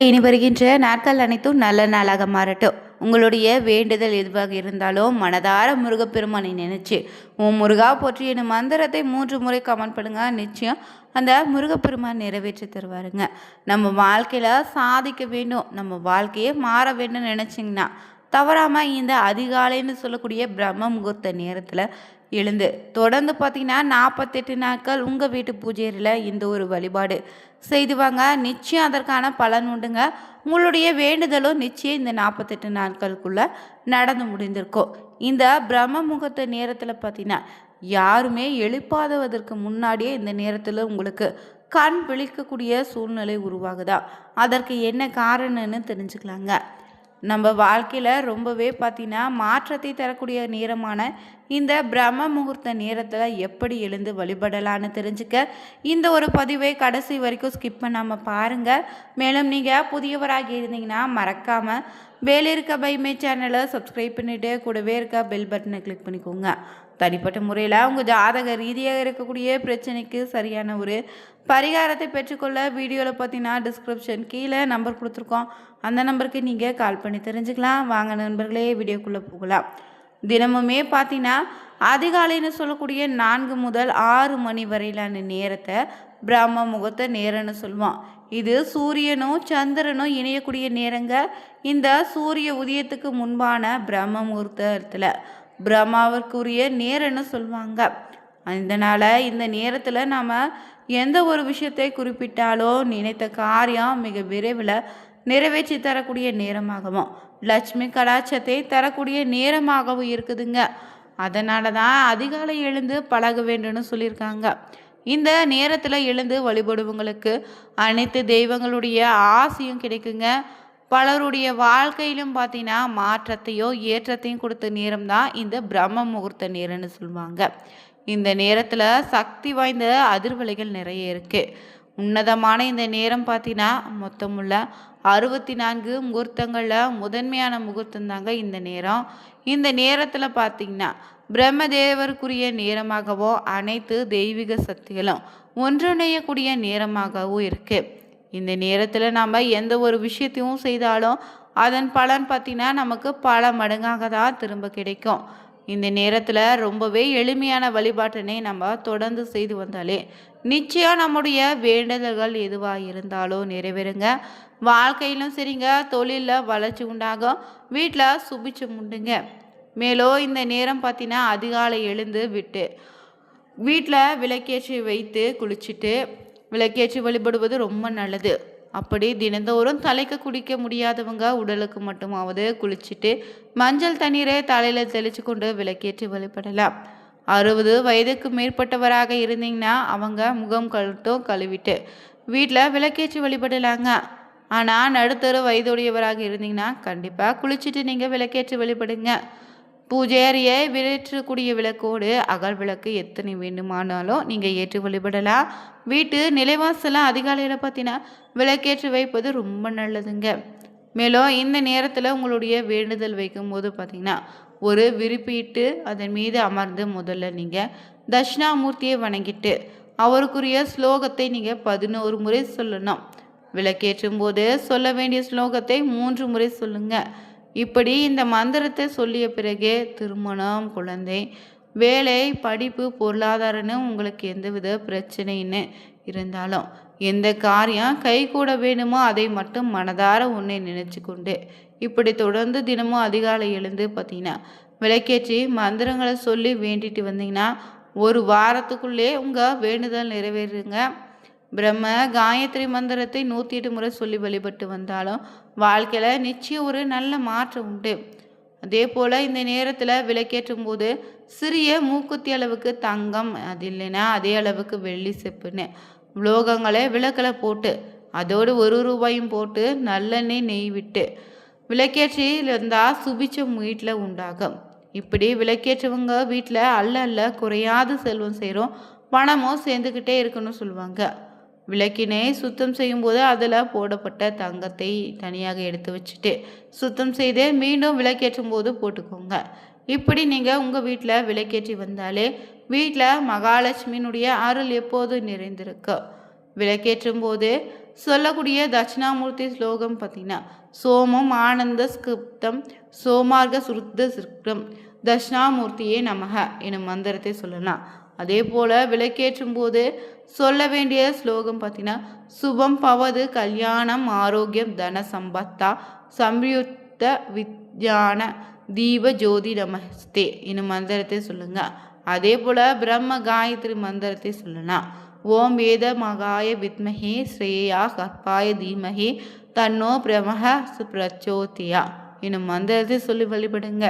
இனி வருகின்ற நாட்கள் அனைத்தும் நல்ல நாளாக மாறட்டும். உங்களுடைய வேண்டுதல் எதுவாக இருந்தாலும் மனதார முருகப்பெருமானை நினைச்சு உன் முருகா போற்றி எனும் மந்திரத்தை 3 முறை கமெண்ட் பண்ணுங்க. நிச்சயம் அந்த முருகப்பெருமான் நிறைவேற்றி தருவாருங்க. நம்ம வாழ்க்கையில சாதிக்க வேண்டும், நம்ம வாழ்க்கையே மாற வேண்டும்னு நினைச்சிங்கன்னா தவறாமல் இந்த அதிகாலைன்னு சொல்லக்கூடிய பிரம்ம முகூர்த்த நேரத்தில் எழுந்து தொடர்ந்து பார்த்தீங்கன்னா 48 நாட்கள் உங்கள் வீட்டு பூஜையில் இந்த ஒரு வழிபாடு செய்து வாங்க. நிச்சயம் அதற்கான பலன் உண்டுங்க. உங்களுடைய வேண்டுதலும் நிச்சயம் இந்த 48 நாட்களுக்குள்ளே நடந்து முடிந்திருக்கும். இந்த பிரம்ம முகூர்த்த நேரத்தில் பார்த்தீங்கன்னா யாருமே எழுப்பாதவதற்கு முன்னாடியே இந்த நேரத்தில் உங்களுக்கு கண் விழிக்கக்கூடிய சூழ்நிலை உருவாகுதா? அதற்கு என்ன காரணம்னு தெரிஞ்சுக்கலாங்க. நம்ம வாழ்க்கையில் ரொம்பவே பார்த்திங்கன்னா மாற்றத்தை தரக்கூடிய நேரமான இந்த பிரம்ம முகூர்த்த நேரத்தில் எப்படி எழுந்து வழிபடலான்னு தெரிஞ்சுக்க இந்த ஒரு பதிவை கடைசி வரைக்கும் ஸ்கிப் பண்ணாமல் பாருங்கள். மேலும் நீங்கள் புதியவராக இருந்தீங்கன்னா மறக்காமல் வேலை இருக்க பைமே சேனலை சப்ஸ்கிரைப் பண்ணிவிட்டு கூடவே இருக்க பெல் பட்டனை கிளிக் பண்ணிக்கோங்க. தனிப்பட்ட முறையில் உங்கள் ஜாதக ரீதியாக இருக்கக்கூடிய பிரச்சனைக்கு சரியான ஒரு பரிகாரத்தை பெற்றுக்கொள்ள வீடியோவில் பார்த்தீங்கன்னா டிஸ்கிரிப்ஷன் கீழே நம்பர் கொடுத்துருக்கோம். அந்த நம்பருக்கு நீங்கள் கால் பண்ணி தெரிஞ்சுக்கலாம். வாங்க நண்பர்களே, வீடியோக்குள்ளே போகலாம். தினமுமே பார்த்தீங்கன்னா அதிகாலைன்னு சொல்லக்கூடிய 4 முதல் 6 மணி வரையிலான நேரத்தை பிரம்ம முகூர்த்த நேரம்னு சொல்லுவோம். இது சூரியனும் சந்திரனும் இணையக்கூடிய நேரங்க. இந்த சூரிய உதயத்துக்கு முன்பான பிரம்ம முகூர்த்தத்தில் பிரம்மாவிற்குரிய நேரம்னு சொல்லுவாங்க. அதனால் இந்த நேரத்தில் நாம் எந்த ஒரு விஷயத்தை குறிப்பிட்டாலோ நினைத்த காரியம் மிக விரைவில் நிறைவேற்றி தரக்கூடிய நேரமாகவும் லட்சுமி கடாட்சத்தை தரக்கூடிய நேரமாகவும் இருக்குதுங்க. அதனால தான் அதிகாலை எழுந்து பழக வேண்டும்னு சொல்லியிருக்காங்க. இந்த நேரத்தில் எழுந்து வழிபடுவங்களுக்கு அனைத்து தெய்வங்களுடைய ஆசையும் கிடைக்குங்க. பலருடைய வாழ்க்கையிலும் பார்த்தீங்கன்னா மாற்றத்தையோ ஏற்றத்தையும் கொடுத்த நேரம் தான் இந்த பிரம்ம முகூர்த்த நேரம்னு சொல்லுவாங்க. இந்த நேரத்தில் சக்தி வாய்ந்த அதிர்வலைகள் நிறைய இருக்குது. உன்னதமான இந்த நேரம் பார்த்தீங்கன்னா மொத்தமுள்ள 64 முகூர்த்தங்களில் முதன்மையான முகூர்த்தம் தாங்க இந்த நேரம். இந்த நேரத்தில் பார்த்தீங்கன்னா பிரம்மதேவருக்குரிய நேரமாகவோ அனைத்து தெய்வீக சக்திகளும் ஒன்றிணையக்கூடிய நேரமாகவும் இருக்குது. இந்த நேரத்தில் நம்ம எந்த ஒரு விஷயத்தையும் செய்தாலும் அதன் பலன் பார்த்திங்கன்னா நமக்கு பல மடங்காக தான் திரும்ப கிடைக்கும். இந்த நேரத்தில் ரொம்பவே எளிமையான வழிபாட்டினை நம்ம தொடர்ந்து செய்து வந்தாலே நிச்சயம் நம்முடைய வேண்டுதல்கள் எதுவாக இருந்தாலும் நிறைவேறுங்க. வாழ்க்கையிலும் சரிங்க, தொழிலில் வளர்ச்சி உண்டாகும், வீட்டில் சுபிச்சம் உண்டுங்க. மேலும் இந்த நேரம் பார்த்தீங்கன்னா அதிகாலை எழுந்து விட்டு வீட்டில் விளக்கேற்றி வைத்து குளிச்சுட்டு விளக்கேற்றி வழிபடுவது ரொம்ப நல்லது. அப்படி தினந்தோறும் தலைக்கு குடிக்க முடியாதவங்க உடலுக்கு மட்டுமாவது குளிச்சுட்டு மஞ்சள் தண்ணீரை தலையில் தெளித்து கொண்டு விளக்கேற்றி வழிபடலாம். 60 வயதுக்கு மேற்பட்டவராக இருந்தீங்கன்னா அவங்க முகம் கழுத்தும் கழுவிட்டு வீட்டில் விளக்கேற்றி வழிபடலாங்க. ஆனால் நடுத்தர வயதுடையவராக இருந்தீங்கன்னா கண்டிப்பாக குளிச்சுட்டு நீங்கள் விளக்கேற்றி வழிபடுங்க. பூஜை அறையை விளற்றக்கூடிய விளக்கோடு அகல் விளக்கு எத்தனை வேண்டுமானாலும் நீங்கள் ஏற்றி வழிபடலாம். வீட்டு நிலைவாசலாம் அதிகாலையில் பார்த்தீங்கன்னா விளக்கேற்றி வைப்பது ரொம்ப நல்லதுங்க. மேலும் இந்த நேரத்தில் உங்களுடைய வேண்டுதல் வைக்கும்போது பார்த்தீங்கன்னா ஒரு விரிப்பிட்டு அதன் மீது அமர்ந்து முதல்ல நீங்கள் தட்சிணாமூர்த்தியை வணங்கிட்டு அவருக்குரிய ஸ்லோகத்தை நீங்கள் 11 முறை சொல்லணும். விளக்கேற்றும் போது சொல்ல வேண்டிய ஸ்லோகத்தை 3 முறை சொல்லுங்கள். இப்படி இந்த மந்திரத்தை சொல்லிய பிறகே திருமணம், குழந்தை, வேலை, படிப்பு, பொருளாதாரம்னு உங்களுக்கு எந்தவித பிரச்சனைன்னு இருந்தாலும் எந்த காரியம் கை கூட வேணுமோ அதை மட்டும் மனதார உன்னை நினச்சி கொண்டு இப்படி தொடர்ந்து தினமும் அதிகாலை எழுந்து பார்த்தீங்கன்னா விளக்கேற்றி மந்திரங்களை சொல்லி வேண்டிட்டு வந்தீங்கன்னா ஒரு வாரத்துக்குள்ளே உங்கள் வேண்டுதல் நிறைவேறுங்க. பிரம்ம காயத்ரி மந்திரத்தை 108 முறை சொல்லி வழிபட்டு வந்தாலும் வாழ்க்கையில் நிச்சயம் ஒரு நல்ல மாற்றம் உண்டு. அதே போல் இந்த நேரத்தில் விளக்கேற்றும் போது சிறிய மூக்குத்தி அளவுக்கு தங்கம், அது இல்லைன்னா அதே அளவுக்கு வெள்ளி, செப்புன்னு உலோகங்களை விளக்கில் போட்டு அதோடு 1 ரூபாயும் போட்டு நல்லெண்ணெய் நெய் விட்டு விளக்கேற்றி இருந்தால் சுபிச்சம் வீட்டில் உண்டாகும். இப்படி விளக்கேற்றவங்க வீட்டில் அல்ல குறையாத செல்வம் சேரும், பணமும் சேர்ந்துக்கிட்டே இருக்குன்னு சொல்லுவாங்க. விளக்கினை சுத்தம் செய்யும்போது அதில் போடப்பட்ட தங்கத்தை தனியாக எடுத்து வச்சுட்டு சுத்தம் செய்து மீண்டும் விளக்கேற்றும் போது போட்டுக்கோங்க. இப்படி நீங்கள் உங்கள் வீட்டில் விளக்கேற்றி வந்தாலே வீட்டில் மகாலட்சுமியினுடைய அருள் எப்போது நிறைந்திருக்கு. விளக்கேற்றும் போது சொல்லக்கூடிய தட்சிணாமூர்த்தி ஸ்லோகம் பார்த்தீங்கன்னா, சோமம் ஆனந்த ஸ்கிருப்தம் சோமார்க்க சுருத்த சிருப்தம் தட்சிணாமூர்த்தியே நமக எனும் மந்திரத்தை சொல்லலாம். அதே போல் விளக்கேற்றும் போது சொல்ல வேண்டிய ஸ்லோகம் பார்த்தீங்கன்னா, சுபம் பவது கல்யாணம் ஆரோக்கியம் தன சம்பத்தா சம்யுக்த வித்யான தீப ஜோதி நமஸ்தே எனும் மந்திரத்தை சொல்லுங்க. அதே போல் பிரம்ம காயத்ரி மந்திரத்தை சொல்லலாம். ஓம் வேத மகாய வித்மஹே ஸ்ரேயா கற்பாய தீமஹே தன்னோ பிரமஹ பிரச்சோதியா எனும் மந்திரத்தை சொல்லி வழிபடுங்க.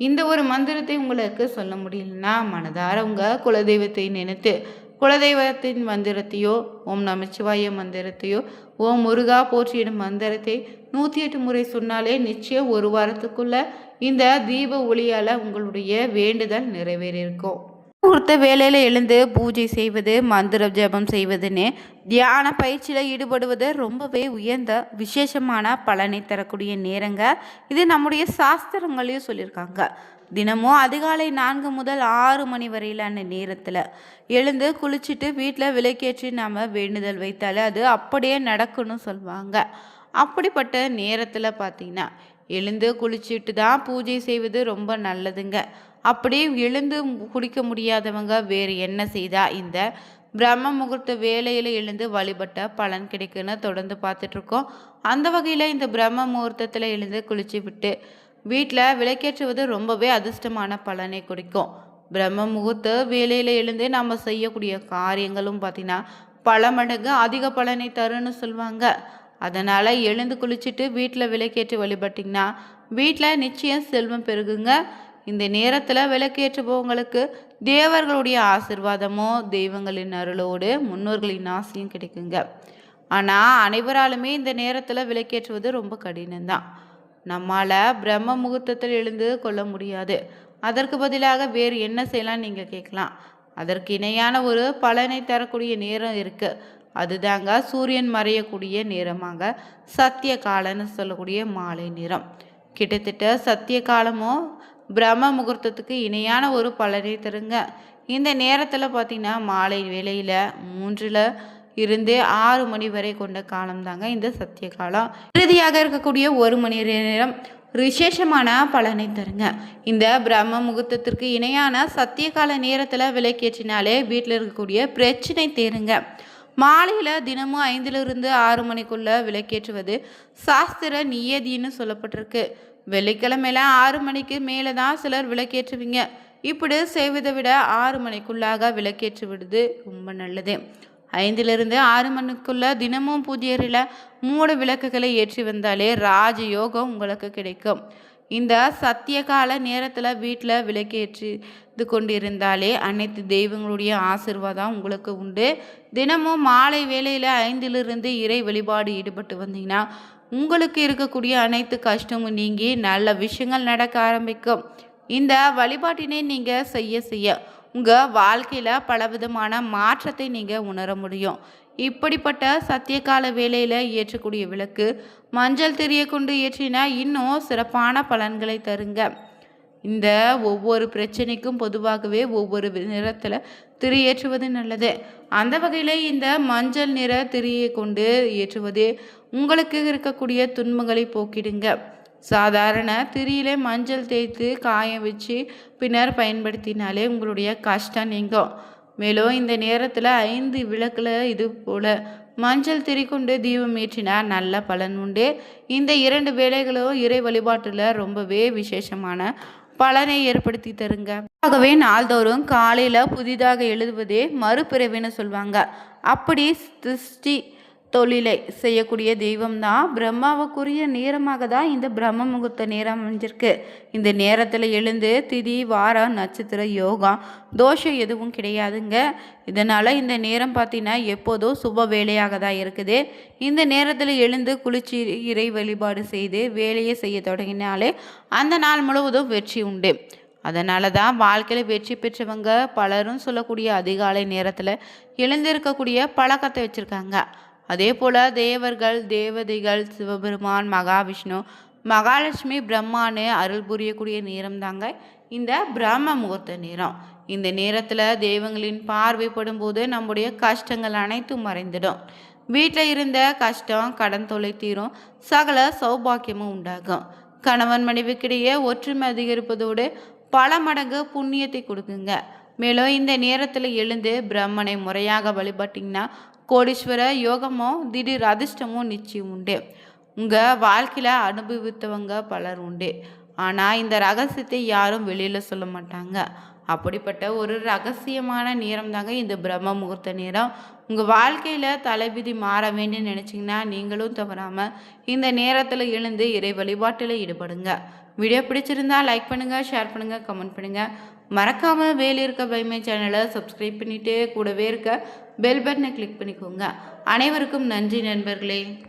இந்த ஒரு மந்திரத்தை உங்களுக்கு சொல்ல முடியலன்னா மனதார உங்கள் குலதெய்வத்தை நினைத்து குலதெய்வத்தின் மந்திரத்தையோ ஓம் நமச்சிவாய மந்திரத்தையோ ஓம் முருகா போற்றியிடும் மந்திரத்தை 108 முறை சொன்னாலே நிச்சயம் ஒரு வாரத்துக்குள்ள இந்த தீப ஒளியால் உங்களுடைய வேண்டுதல் நிறைவேறியிருக்கும். முகூர்த்த வேலையில் எழுந்து பூஜை செய்வது, மந்திர ஜபம் செய்வதுன்னு தியான பயிற்சியில் ஈடுபடுவது ரொம்பவே உயர்ந்த விசேஷமான பலனை தரக்கூடிய நேரங்க. இது நம்முடைய சாஸ்திரங்களையும் சொல்லியிருக்காங்க. தினமும் அதிகாலை 4 முதல் 6 மணி வரையிலான நேரத்தில் எழுந்து குளிச்சுட்டு வீட்டில் விளக்கேற்றி நாம் வேண்டுதல் வைத்தாலே அது அப்படியே நடக்கும்னு சொல்லுவாங்க. அப்படிப்பட்ட நேரத்தில் பார்த்தீங்கன்னா எழுந்து குளிச்சுட்டு தான் பூஜை செய்வது ரொம்ப நல்லதுங்க. அப்படி எழுந்து குடிக்க முடியாதவங்க வேறு என்ன செய்தால் இந்த பிரம்ம முகூர்த்த வேலையில் எழுந்து வழிபட்ட பலன் கிடைக்குன்னு தொடர்ந்து பார்த்துட்ருக்கோம். அந்த வகையில் இந்த பிரம்ம முகூர்த்தத்தில் எழுந்து குளிச்சு விட்டு வீட்டில் விளக்கேற்றுவது ரொம்பவே அதிர்ஷ்டமான பலனை கொடுக்கும். பிரம்ம முகூர்த்த வேலையில் எழுந்து நம்ம செய்யக்கூடிய காரியங்களும் பார்த்திங்கன்னா பல மடங்கு அதிக பலனை தருன்னு சொல்லுவாங்க. அதனால் எழுந்து குளிச்சுட்டு வீட்டில் விளக்கேற்றி வழிபட்டிங்கன்னா வீட்டில் நிச்சயம் செல்வம் பெருகுங்க. இந்த நேரத்தில் விளக்கேற்றுபவங்களுக்கு தேவர்களுடைய ஆசிர்வாதமோ தெய்வங்களின் அருளோடு முன்னோர்களின் ஆசையும் கிடைக்குங்க. ஆனால் அனைவராலுமே இந்த நேரத்தில் விளக்கேற்றுவது ரொம்ப கடினம்தான். நம்மால் பிரம்ம முகூர்த்தத்தில் எழுந்து கொள்ள முடியாது. அதற்கு பதிலாக வேறு என்ன செய்யலாம் நீங்கள் கேட்கலாம். அதற்கு இணையான ஒரு பலனை தரக்கூடிய நேரம் இருக்குது. அதுதாங்க சூரியன் மறையக்கூடிய நேரமாக சத்திய காலன்னு சொல்லக்கூடிய மாலை நேரம். கிட்டத்தட்ட சத்திய காலமோ பிரம்ம முகூர்த்தத்துக்கு இணையான ஒரு பலனை தருங்க. இந்த நேரத்தில் பார்த்திங்கன்னா மாலை வேளையில் 3 இருந்து 6 மணி வரை கொண்ட காலம் தாங்க இந்த சத்திய காலம். இறுதியாக இருக்கக்கூடிய 1 மணி நேரம் விசேஷமான பலனை தருங்க. இந்த பிரம்ம முகூர்த்தத்திற்கு இணையான சத்திய கால நேரத்தில் விளக்கேற்றினாலே வீட்டில் இருக்கக்கூடிய பிரச்சனை தேருங்க. மாலையில் தினமும் 5 to 6 மணிக்குள்ளே விளக்கேற்றுவது சாஸ்திர நியதின்னு சொல்லப்பட்டிருக்கு. வெள்ளிக்கிழமையில 6 மணிக்கு மேலே தான் சிலர் விளக்கேற்றுவீங்க. இப்படி செய்வதை விட 6 மணிக்குள்ளாக விளக்கேற்றி விடுது ரொம்ப நல்லது. 5 to 6 மணிக்குள்ளே தினமும் பூஜை அறையில் 3 விளக்குகளை ஏற்றி வந்தாலே ராஜயோகம் உங்களுக்கு கிடைக்கும். இந்த சத்திய கால நேரத்தில் வீட்டில் விளக்கேற்றி இது கொண்டிருந்தாலே அனைத்து தெய்வங்களுடைய ஆசீர்வாதம் உங்களுக்கு உண்டு. தினமும் மாலை வேளையில் 5 இறை வழிபாடு ஈடுபட்டு வந்தீங்கன்னா உங்களுக்கு இருக்கக்கூடிய அனைத்து கஷ்டமும் நீங்கி நல்ல விஷயங்கள் நடக்க ஆரம்பிக்கும். இந்த வழிபாட்டினை நீங்கள் செய்ய உங்கள் வாழ்க்கையில் பலவிதமான மாற்றத்தை நீங்கள் உணர முடியும். இப்படிப்பட்ட சத்தியகால வேளையில் ஏற்றக்கூடிய விளக்கு மஞ்சள் திரியை கொண்டு ஏற்றினா இன்னும் சிறப்பான பலன்களை தருங்க. இந்த ஒவ்வொரு பிரச்சனைக்கும் பொதுவாகவே ஒவ்வொரு நிறத்தில் திரி ஏற்றுவது நல்லது. அந்த வகையில் இந்த மஞ்சள் நிற திரியை கொண்டு ஏற்றுவது உங்களுக்கு இருக்கக்கூடிய துன்பங்களை போக்கிடுங்க. சாதாரண திரியிலே மஞ்சள் தேய்த்து காய வச்சு பின்னர் பயன்படுத்தினாலே உங்களுடைய கஷ்டம் நீங்கும். மேலும் இந்த நேரத்தில் 5 விளக்கில் இது போல் மஞ்சள் திரி கொண்டு தீபம் ஏற்றினா நல்ல பலன் உண்டு. இந்த 2 வேளைகளும் இறை வழிபாட்டில் ரொம்பவே விசேஷமான பலனை ஏற்படுத்தி தருங்க. ஆகவே நாள்தோறும் காலையில் புதிதாக எழுதுவதே மறுபிறவின்னு சொல்லுவாங்க. அப்படி சிருஷ்டி தொழிலை செய்யக்கூடிய தெய்வம் தான் பிரம்மாவுக்குரிய நேரமாக தான் இந்த பிரம்ம முகூர்த்த நேரம் அமைஞ்சிருக்கு. இந்த நேரத்தில் எழுந்து திதி வாரம் நட்சத்திர யோகா தோஷம் எதுவும் கிடையாதுங்க. இதனால் இந்த நேரம் பார்த்தீங்கன்னா எப்போதும் சுப வேலையாக தான் இருக்குது. இந்த நேரத்தில் எழுந்து குளிச்சு இறை வழிபாடு செய்து வேலையை செய்ய தொடங்கினாலே அந்த நாள் முழுவதும் வெற்றி உண்டு. அதனால தான் வாழ்க்கையில் வெற்றி பெற்றவங்க பலரும் சொல்லக்கூடிய அதிகாலை நேரத்தில் எழுந்திருக்கக்கூடிய பழக்கத்தை வச்சுருக்காங்க. அதே போல் தேவர்கள் தேவதைகள் சிவபெருமான் மகாவிஷ்ணு மகாலட்சுமி பிரம்மானு அருள் புரியக்கூடிய நேரம் தாங்க இந்த பிரம்ம முகூர்த்த நேரம். இந்த நேரத்தில் தெய்வங்களின் பார்வைப்படும் போது நம்முடைய கஷ்டங்கள் அனைத்தும் மறைந்துடும். வீட்டில் இருந்த கஷ்டம் கடன் தொல்லை தீரும், சகல சௌபாக்கியமும் உண்டாகும். கணவன் மனைவிக்கிடையே ஒற்றுமை அதிகரிப்பதோடு பல மடங்கு புண்ணியத்தை கொடுக்குங்க. மேலும் இந்த நேரத்தில் எழுந்து பிரம்மனை முறையாக வழிபட்டிங்கன்னா கோடீஸ்வர யோகமும் திடீர் அதிர்ஷ்டமும் நிச்சயம் உண்டு. உங்கள் வாழ்க்கையில் அனுபவித்தவங்க பலர் உண்டு. ஆனால் இந்த ரகசியத்தை யாரும் வெளியில் சொல்ல மாட்டாங்க. அப்படிப்பட்ட ஒரு ரகசியமான நேரம் தாங்க இந்த பிரம்ம முகூர்த்த நேரம். உங்கள் வாழ்க்கையில் தலைவிதி மாற வேண்டும்னு நினச்சிங்கன்னா நீங்களும் தவறாமல் இந்த நேரத்தில் எழுந்து இறை வழிபாட்டில் ஈடுபடுங்க. வீடியோ பிடிச்சிருந்தா லைக் பண்ணுங்கள், ஷேர் பண்ணுங்கள், கமெண்ட் பண்ணுங்கள். மறக்காமல் வேலி இருக்க பைமை சேனலை சப்ஸ்கிரைப் பண்ணிவிட்டு கூடவே இருக்க பெல் பட்டனை கிளிக் பண்ணிக்கோங்க. அனைவருக்கும் நன்றி நண்பர்களே.